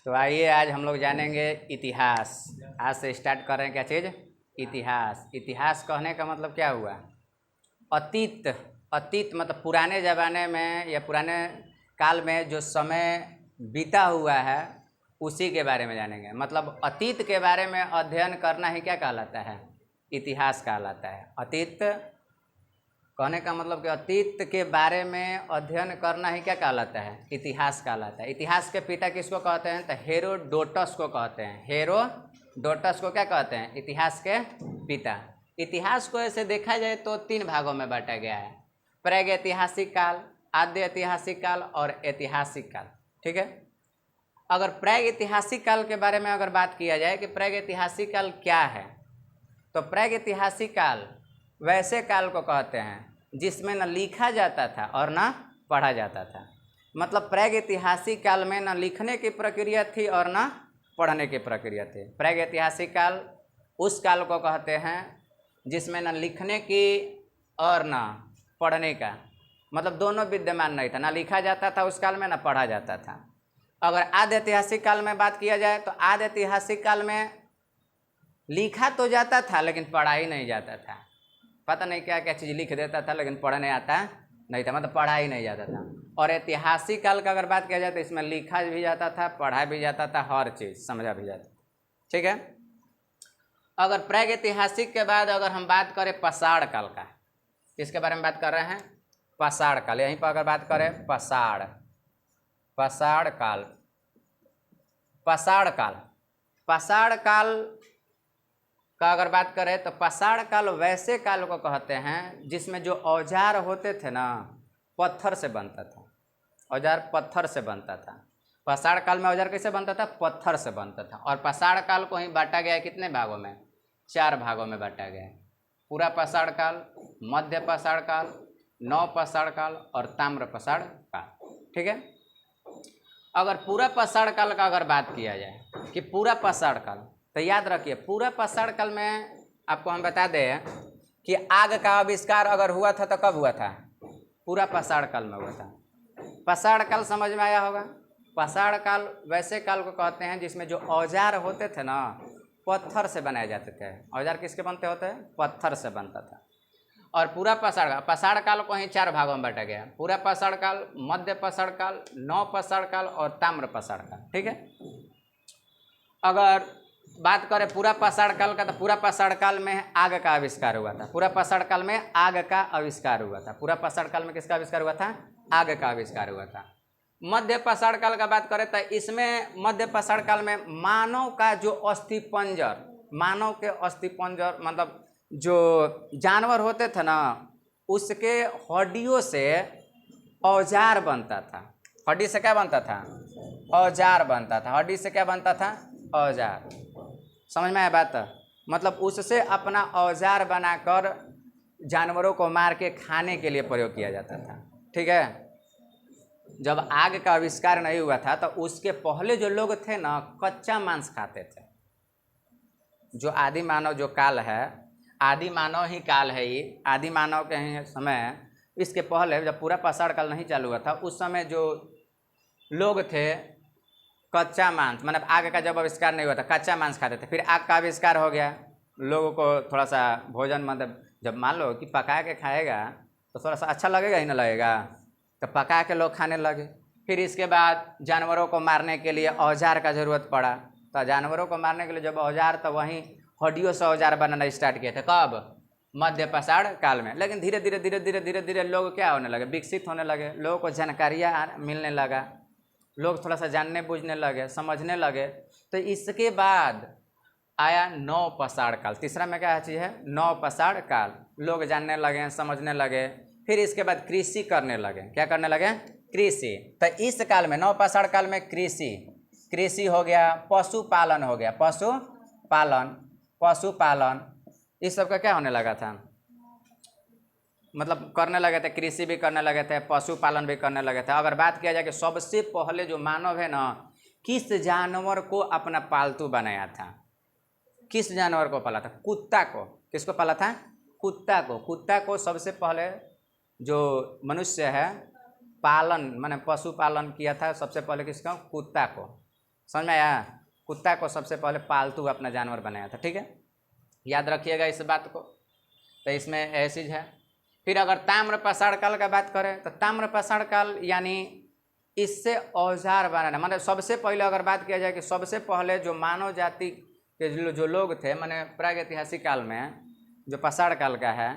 तो आइए आज हम लोग जानेंगे इतिहास। आज से स्टार्ट कर रहे हैं क्या चीज़? इतिहास। इतिहास कहने का मतलब क्या हुआ? अतीत। अतीत मतलब पुराने ज़माने में या पुराने काल में जो समय बीता हुआ है उसी के बारे में जानेंगे। मतलब अतीत के बारे में अध्ययन करना ही क्या कहलाता है? इतिहास कहलाता है। अतीत कहने का मतलब कि अतीत के बारे में अध्ययन करना ही क्या कहलाता है? इतिहास कहलाता है। इतिहास के पिता किसको कहते हैं? तो हेरोडोटस को कहते हैं। हेरोडोटस को क्या कहते हैं? इतिहास के पिता। इतिहास को ऐसे देखा जाए तो 3 भागों में बांटा गया है: प्रागैतिहासिक काल, आद्य ऐतिहासिक काल और ऐतिहासिक काल। ठीक है। अगर प्रागैतिहासिक काल के बारे में अगर बात किया जाए कि प्रागैतिहासिक काल क्या है, तो प्रागैतिहासिक काल वैसे काल को कहते हैं जिसमें न लिखा जाता था और न पढ़ा जाता था। मतलब प्रागैतिहासिक काल में न लिखने की प्रक्रिया थी और न पढ़ने की प्रक्रिया थी। प्रागैतिहासिक काल उस काल को कहते हैं जिसमें न लिखने की और न पढ़ने का मतलब दोनों विद्यमान नहीं था। ना लिखा जाता था उस काल में, ना पढ़ा जाता था। अगर आद्य ऐतिहासिक काल में बात किया जाए तो आद्य ऐतिहासिक काल में लिखा तो जाता था लेकिन पढ़ा ही नहीं जाता था। पता नहीं क्या क्या चीज़ लिख देता था लेकिन पढ़ने आता नहीं था, मतलब पढ़ा ही नहीं जाता था। और ऐतिहासिक काल का अगर बात किया जाए तो इसमें लिखा भी जाता था, पढ़ा भी जाता था, हर चीज़ समझा भी जाता था। ठीक है। अगर प्रागैतिहासिक के बाद अगर हम बात करें पाषाण काल का, किसके बारे में बात कर रहे हैं? पाषाण काल। यहीं पर अगर बात करें पाषाण काल, पाषाण काल का अगर बात करें तो पाषाण काल वैसे काल को कहते हैं जिसमें जो औजार होते थे ना, पत्थर से बनता था। औजार पत्थर से बनता था। पाषाण काल में औजार कैसे बनता था? पत्थर से बनता था। और पाषाण काल को ही बांटा गया है कितने भागों में? 4 भागों में बांटा गया है: पूरा पाषाण काल, मध्य पाषाण काल, नव पाषाण काल और ताम्र पाषाण काल। ठीक है। अगर पूरा पाषाण काल का अगर बात किया जाए कि पूरा पाषाण काल, तो याद रखिए पूरा पाषाण काल में आपको हम बता दें कि आग का आविष्कार अगर हुआ था तो कब हुआ था? पूरा पाषाण काल में हुआ था। पाषाण काल समझ में आया होगा। पाषाण काल वैसे काल को कहते हैं जिसमें जो औजार होते थे ना, पत्थर से बनाए जाते थे। औजार किसके बनते होते हैं? पत्थर से बनता था। और पूरा पाषाण काल को ही 4 भागों में बांटा गया: पूरा पाषाण काल, मध्य पाषाण काल, नव पाषाण काल और ताम्र पाषाण काल। ठीक है। अगर बात करें पूरा पाषाण काल का, तो पूरा पाषाण काल में आग का आविष्कार हुआ था। पूरा पाषाण काल में आग का आविष्कार हुआ था। पूरा पाषाण काल में किसका आविष्कार हुआ था? आग का आविष्कार हुआ था। मध्य पाषाण काल का बात करें तो इसमें मध्य पाषाण काल में मानव का जो अस्थिपंजर, मानव के अस्थिपंजर मतलब जो जानवर होते थे ना, उसके हड्डियों से औजार बनता था। हड्डी से क्या बनता था? औजार बनता था। हड्डी से क्या बनता था? औजार। समझ में आया बात? मतलब उससे अपना औजार बनाकर जानवरों को मार के खाने के लिए प्रयोग किया जाता था। ठीक है। जब आग का आविष्कार नहीं हुआ था तो उसके पहले जो लोग थे ना, कच्चा मांस खाते थे। जो आदि मानव जो काल है, आदि मानव ही काल है ये, आदि मानव के ही समय, इसके पहले जब पूरा पाषाण काल नहीं चालू हुआ था उस समय जो लोग थे कच्चा मांस, मतलब आग का जब आविष्कार नहीं हुआ था कच्चा मांस खाते थे। फिर आग का आविष्कार हो गया, लोगों को थोड़ा सा भोजन मतलब जब मान लो कि पका के खाएगा तो थोड़ा सा अच्छा लगेगा ही ना लगेगा, तो पका के लोग खाने लगे। फिर इसके बाद जानवरों को मारने के लिए औजार का ज़रूरत पड़ा, तो जानवरों को मारने के लिए जब औजार, तो वहीं हड्डियों से औजार बनाना स्टार्ट किए थे। कब? मध्य पाषाण काल में। लेकिन धीरे धीरे धीरे धीरे धीरे धीरे लोग क्या होने लगे? विकसित होने लगे। लोगों को जानकारियाँ मिलने लगा, लोग थोड़ा सा जानने बूझने लगे, समझने लगे। तो इसके बाद आया नव पाषाण काल। तीसरा में क्या चीज़ है? नव पाषाण काल। लोग जानने लगे, समझने लगे। फिर इसके बाद कृषि करने लगे। क्या करने लगे? कृषि। तो इस काल में, नव पाषाण काल में कृषि हो गया, पशुपालन हो गया, पशुपालन इस सब का क्या होने लगा था? मतलब करने लगे थे, कृषि भी करने लगे थे, पशुपालन भी करने लगे थे। अगर बात किया जाए कि सबसे पहले जो मानव है ना, किस जानवर को अपना पालतू बनाया था? किस जानवर को पाला था? कुत्ता को। किसको पाला था? कुत्ता को। कुत्ता को सबसे पहले जो मनुष्य है पालन माने पशुपालन किया था सबसे पहले किसका? कुत्ता को। समझ में आया? कुत्ता को सबसे पहले पालतू अपना जानवर बनाया था, ठीक है, याद रखिएगा इस बात को। तो इसमें ऐसी है। फिर अगर ताम्र पाषाण काल का बात करें तो ताम्र पाषाण काल यानी इससे औजार बनाना, मतलब सबसे पहले अगर बात किया जाए कि सबसे पहले जो मानव जाति के जो लोग थे, माने प्रागैतिहासिक काल में जो पाषाण काल का है,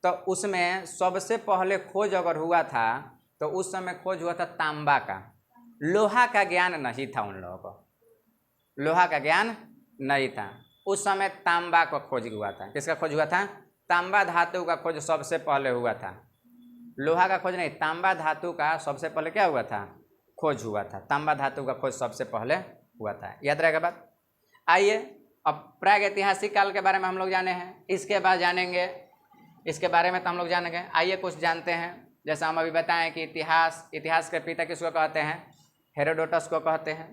तो उसमें सबसे पहले खोज अगर हुआ था तो उस समय खोज हुआ था तांबा का। लोहा का ज्ञान नहीं था उन लोगों को, लोहा का ज्ञान नहीं था उस समय। तांबा का खोज हुआ था। किसका खोज हुआ था? तांबा धातु का खोज सबसे पहले हुआ था। लोहा का खोज नहीं, तांबा धातु का सबसे पहले क्या हुआ था? खोज हुआ था। तांबा धातु का खोज सबसे पहले हुआ था, याद रहेगा बात। आइए अब प्रागैतिहासिक काल के बारे में हम लोग जाने हैं, इसके बाद जानेंगे, इसके बारे में तो हम लोग जानेंगे। आइए कुछ जानते हैं। जैसा हम अभी बताएं कि इतिहास के पिता किसको कहते हैं? हेरोडोटस को कहते हैं।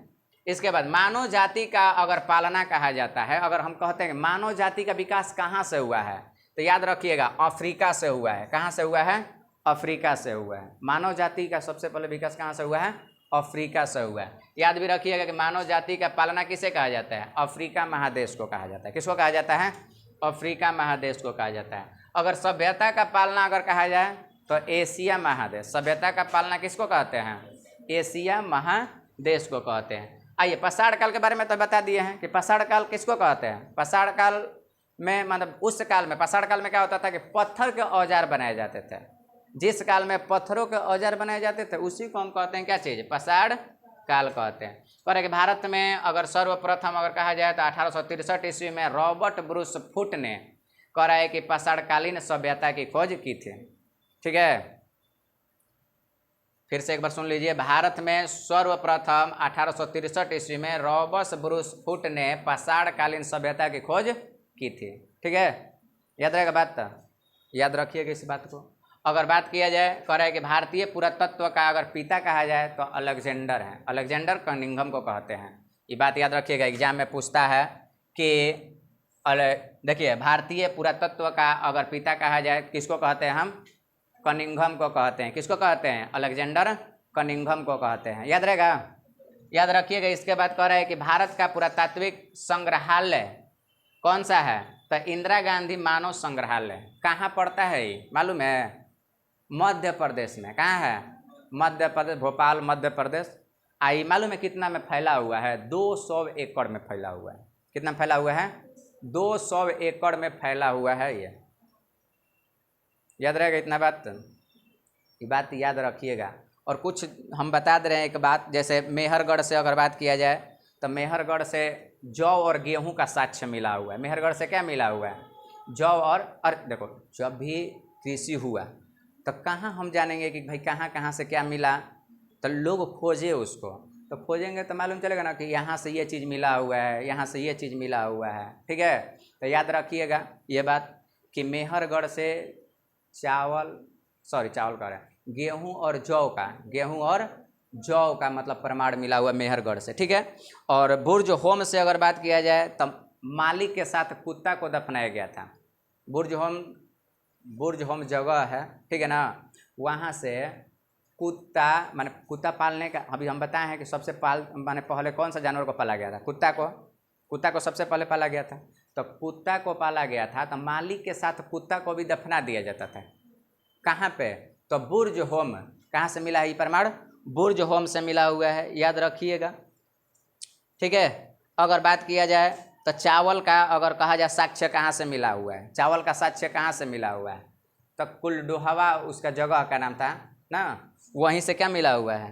इसके बाद मानव जाति का अगर पालना कहा जाता है, अगर हम कहते हैं मानव जाति का विकास कहाँ से हुआ है, तो याद रखिएगा अफ्रीका से हुआ है। कहाँ से हुआ है? अफ्रीका से हुआ है। मानव जाति का सबसे पहले विकास कहाँ से हुआ है? अफ्रीका से हुआ है। याद भी रखिएगा कि मानव जाति का पालना किसे कहा जाता है? अफ्रीका महादेश को कहा जाता है। किसको कहा जाता है? अफ्रीका महादेश को कहा जाता है। अगर सभ्यता का पालना अगर कहा जाए तो एशिया महादेश। सभ्यता का पालना किसको कहते हैं? एशिया महादेश को कहते हैं। आइए पाषाण काल के बारे में तो बता दिए हैं कि पाषाण काल किसको कहते हैं। पाषाण काल में मतलब उस काल में, पाषाण काल में क्या होता था कि पत्थर के औजार बनाए जाते थे। जिस काल में पत्थरों के औजार बनाए जाते थे उसी को हम कहते हैं क्या चीज़? पाषाण काल कहते हैं। और कि भारत में अगर सर्वप्रथम अगर कहा जाए तो 1863 ईस्वी में रॉबर्ट ब्रूस फुट ने कहा है कि पाषाणकालीन सभ्यता की खोज की थी, ठीक है। फिर से एक बार सुन लीजिए, भारत में सर्वप्रथम 1863 ईस्वी में रॉबर्ट ब्रूस फुट ने पाषाणकालीन सभ्यता की खोज की थी, ठीक है। याद रहेगा बात, याद रखिएगा इस बात को। अगर बात किया जाए, कह रहा है कि भारतीय पुरातत्व का अगर पिता कहा जाए तो अलेक्जेंडर है। अलेक्जेंडर कनिंघम को कहते हैं। ये बात याद रखिएगा, एग्जाम में पूछता है कि देखिए भारतीय पुरातत्व का अगर पिता कहा जाए किसको कहते हैं हम? कनिंघम को कहते हैं। किसको कहते हैं? अलेक्जेंडर कनिंघम को कहते हैं। याद रहेगा, याद रखिएगा। इसके बाद कह रहा है कि भारत का पुरातात्विक संग्रहालय कौन सा है? तो इंदिरा गांधी मानव संग्रहालय। कहाँ पड़ता है ये मालूम है? मध्य प्रदेश में। कहाँ है? मध्य प्रदेश, भोपाल, मध्य प्रदेश। आई मालूम है कितना में फैला हुआ है? 200 एकड़ में फैला हुआ है। कितना फैला हुआ है? 200 एकड़ में फैला हुआ है ये। याद रहेगा इतना बात, ये बात याद रखिएगा। और कुछ हम बता दे रहे हैं एक बात, जैसे मेहरगढ़ से अगर बात किया जाए तो मेहरगढ़ से जौ और गेहूं का साक्ष्य मिला हुआ है। मेहरगढ़ से क्या मिला हुआ है? जौ और देखो जब भी कृषि हुआ तो कहाँ हम जानेंगे कि भाई कहाँ कहाँ से क्या मिला, तो लोग खोजे उसको। तो खोजेंगे तो मालूम चलेगा ना कि यहाँ से ये चीज़ मिला हुआ है, यहाँ से ये चीज़ मिला हुआ है, ठीक है। तो याद रखिएगा ये बात कि मेहरगढ़ से चावल कह रहे हैं, गेहूं और जौ का मतलब प्रमाण मिला हुआ मेहरगढ़ से, ठीक है। और बुर्ज होम से अगर बात किया जाए तो मालिक के साथ कुत्ता को दफनाया गया था। बुर्ज होम जगह है, ठीक है ना। वहाँ से कुत्ता, माने कुत्ता पालने का अभी हम बताए हैं कि सबसे माने पहले कौन सा जानवर को पाला गया था? कुत्ता को सबसे पहले पाला गया था। तो कुत्ता को पाला गया था तो मालिक के साथ कुत्ता को भी दफना दिया जाता था। कहाँ पे? तो बुर्ज होम। कहाँ से मिला है ये प्रमाण? बुर्ज होम से मिला हुआ है, याद रखिएगा, ठीक है। अगर बात किया जाए तो चावल का अगर कहा जाए साक्ष्य कहाँ से मिला हुआ है? चावल का साक्ष्य कहाँ से मिला हुआ है? तो कुलडोहवा उसका जगह का नाम था ना, वहीं से क्या मिला हुआ है?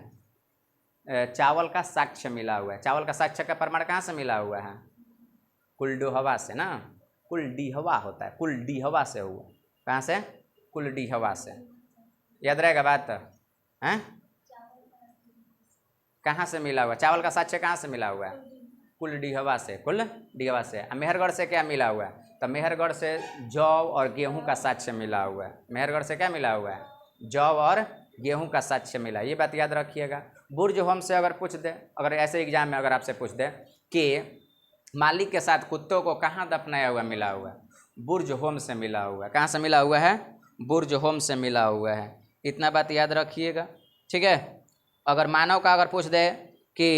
चावल का साक्ष्य मिला हुआ है। चावल का साक्ष्य का प्रमाण कहाँ से मिला हुआ है? कुलडोहवा से ना। कुलडीहवा होता है, कुलडीहवा से हुआ। कहाँ से? कुलडीहवा से। याद रहेगा बात हैं? कहाँ से मिला हुआ? चावल का साक्ष्य कहाँ से मिला हुआ है? कुलडीहवा से। मेहरगढ़ से क्या मिला हुआ है? तो मेहरगढ़ से जौ और गेहूं का साक्ष्य मिला हुआ है। मेहरगढ़ से क्या मिला हुआ है? जौ और गेहूं का साक्ष्य मिला। ये बात याद रखिएगा। बुर्ज होम से अगर पूछ दे, अगर ऐसे एग्जाम में अगर आपसे पूछ दे कि मालिक के साथ कुत्तों को कहाँ दफनाया हुआ मिला हुआ है? बुर्ज होम से मिला हुआ है। कहाँ से मिला हुआ है? बुर्ज होम से मिला हुआ है। इतना बात याद रखिएगा, ठीक है। अगर मानव का अगर पूछ दे कि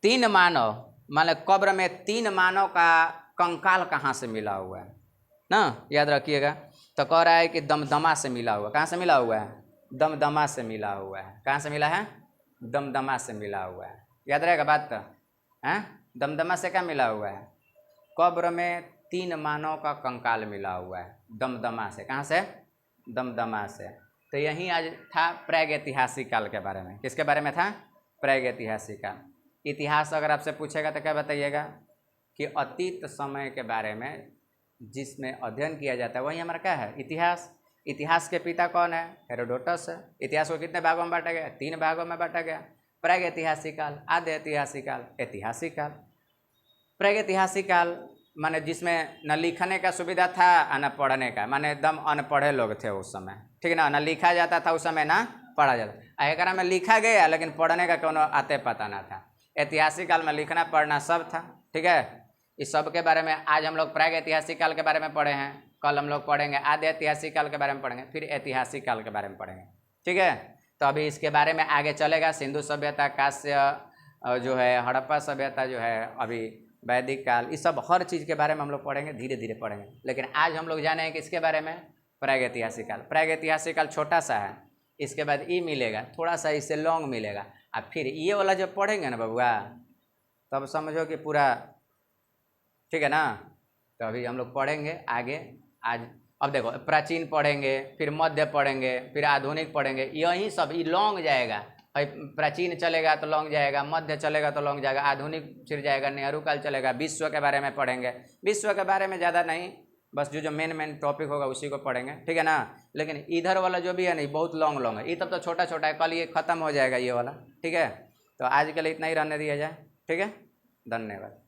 3 मानव, मान कब्र में 3 मानव का कंकाल कहाँ से मिला हुआ है ना, याद रखिएगा। तो कह रहा है कि दमदमा से मिला हुआ। कहाँ से मिला हुआ है? दमदमा से मिला हुआ है। कहाँ से मिला है? दमदमा से मिला हुआ है। याद रहेगा बात? तो हैं, दमदमा से क्या मिला हुआ है? कब्र में 3 मानव का कंकाल मिला हुआ है दमदमा से। कहाँ से? दमदमा से। तो यहीं आज था प्रागैतिहासिक काल के बारे में। किसके बारे में था? प्रागैतिहासिक काल। इतिहास अगर आपसे पूछेगा तो क्या बताइएगा? कि अतीत समय के बारे में जिसमें अध्ययन किया जाता है वही हमारा क्या है? इतिहास। इतिहास के पिता कौन है? हेरोडोटस है। इतिहास को कितने भागों में बांटा गया? 3 भागों में बांटा गया। प्रागैतिहासिक काल, आद्य ऐतिहासिक काल, ऐतिहासिक काल। प्रागैतिहासिक काल माने जिसमें न लिखने का सुविधा था और न पढ़ने का, माने एकदम अनपढ़े लोग थे उस समय, ठीक है ना। न लिखा जाता था उस समय, ना पढ़ा जाता। एकरा में लिखा गया लेकिन पढ़ने का कोनो आते पता ना था। ऐतिहासिक काल में लिखना पढ़ना सब था, ठीक है। इस सब के बारे में आज हम लोग प्रागैतिहासिक काल के बारे में पढ़े हैं। कल हम लोग पढ़ेंगे आद्य ऐतिहासिक काल के बारे में पढ़ेंगे, फिर ऐतिहासिक काल के बारे में पढ़ेंगे, ठीक है। तो अभी इसके बारे में आगे चलेगा। सिंधु सभ्यता, कांस्य जो है, हड़प्पा सभ्यता जो है, अभी वैदिक काल, इस सब हर चीज़ के बारे में हम लोग पढ़ेंगे, धीरे धीरे पढ़ेंगे। लेकिन आज हम लोग जाने हैं कि इसके बारे में प्रागैतिहासिक काल। प्रागैतिहासिक काल छोटा सा है, इसके बाद ये मिलेगा, थोड़ा सा इससे लॉन्ग मिलेगा, और फिर ये वाला जब पढ़ेंगे ना बबुआ, तब समझो कि पूरा, ठीक है ना। तो अभी हम लोग पढ़ेंगे आगे। आज अब देखो, प्राचीन पढ़ेंगे, फिर मध्य पढ़ेंगे, फिर आधुनिक पढ़ेंगे, यही सब ये लॉन्ग जाएगा। प्राचीन चलेगा तो लॉन्ग जाएगा, मध्य चलेगा तो लॉन्ग जाएगा, आधुनिक फिर जाएगा, नेहरू काल चलेगा, विश्व के बारे में पढ़ेंगे। विश्व के बारे में ज़्यादा नहीं, बस जो मेन टॉपिक होगा उसी को पढ़ेंगे, ठीक है ना। लेकिन इधर वाला जो भी है नहीं, बहुत लॉन्ग लॉन्ग है, ये तब तो छोटा छोटा है, कल ये ख़त्म हो जाएगा ये वाला, ठीक है। तो आज के लिए इतना ही रहने दिया जाए, ठीक है। धन्यवाद।